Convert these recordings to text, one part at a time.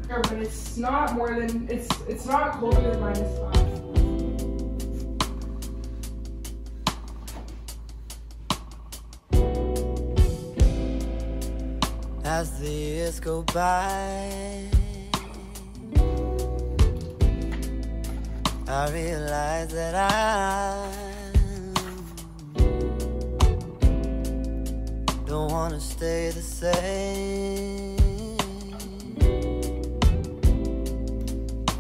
but it's not more than, it's not colder than -5. As the years go by, I realize that I don't want to stay the same.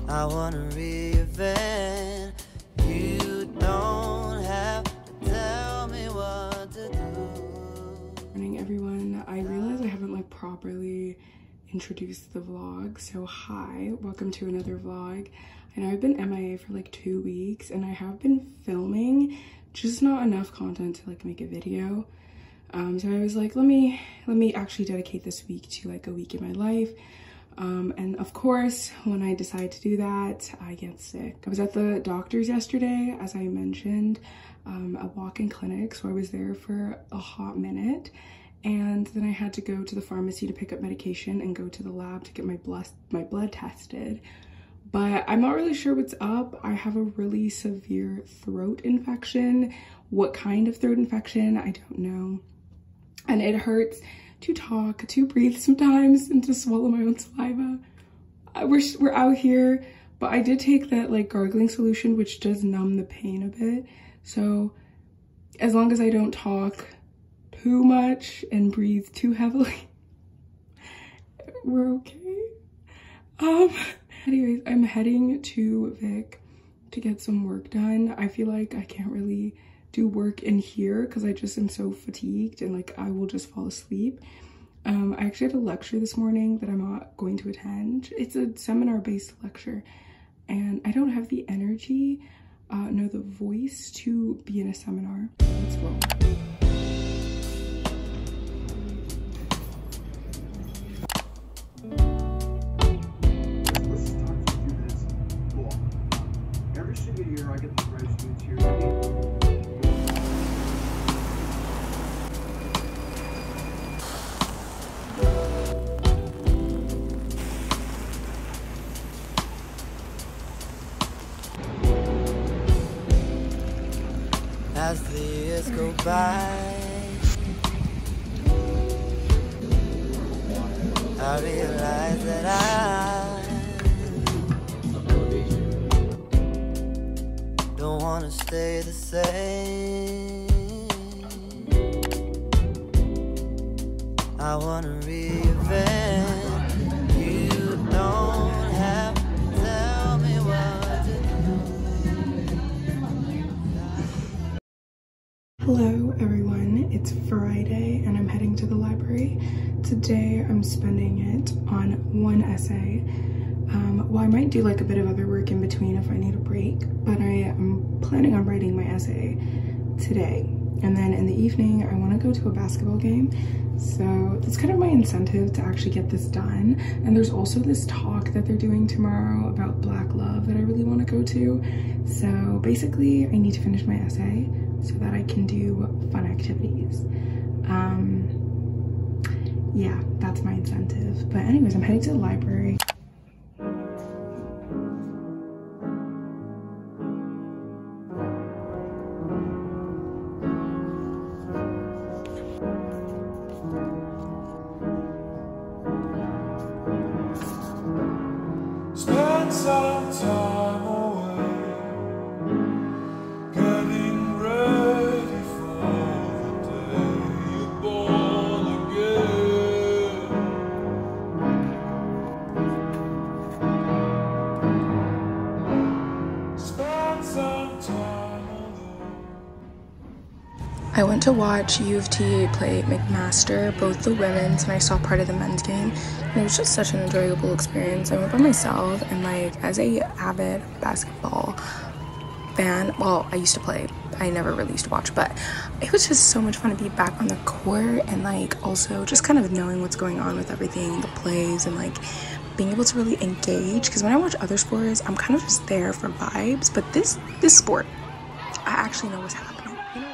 I want to reinvent. You don't have to tell me what to do. Morning, everyone. I realize I haven't like properly introduced the vlog, so hi, welcome to another vlog. I know I've been MIA for like 2 weeks and I have been filming, just not enough content to like make a video. So I was like, let me actually dedicate this week to like a week in my life. And of course, when I decide to do that, I get sick. I was at the doctor's yesterday, as I mentioned, a walk-in clinic, so I was there for a hot minute. And then I had to go to the pharmacy to pick up medication and go to the lab to get my blood tested. But I'm not really sure what's up. I have a really severe throat infection. What kind of throat infection, I don't know. And it hurts to talk, to breathe sometimes, and to swallow my own saliva. We're out here, but I did take that like gargling solution, which does numb the pain a bit. So as long as I don't talk too much and breathe too heavily, we're okay. Anyways, I'm heading to Vic to get some work done. I feel like I can't really do work in here because I just am so fatigued and like I will just fall asleep. I actually had a lecture this morning that I'm not going to attend. It's a seminar-based lecture and I don't have the energy nor the voice to be in a seminar. Let's roll. Every single year I get the graduates here. As the years go by, I realize that I don't want to stay the same. I want to reinvent. You don't have to tell me what to do. Hello everyone, it's Friday and I'm heading to the library. Today I'm spending it on one essay. Well, I might do like a bit of other work in between if I need a break, but I am planning on writing my essay today. And then in the evening, I want to go to a basketball game. So that's kind of my incentive to actually get this done. And there's also this talk that they're doing tomorrow about Black love that I really want to go to. So basically, I need to finish my essay so that I can do fun activities. Yeah, that's my incentive. But anyways, I'm heading to the library. Spend some time away, getting ready for the day you're born again. Spend some time alone. I went to watch U of T play McMaster, both the women's, and I saw part of the men's game. And it was just such an enjoyable experience. I went by myself, and like as a avid basketball fan, well, I used to play. I never really used to watch, but it was just so much fun to be back on the court and like also just kind of knowing what's going on with everything, the plays, and like being able to really engage. Because when I watch other sports, I'm kind of just there for vibes, but this sport, I actually know what's happening, you know?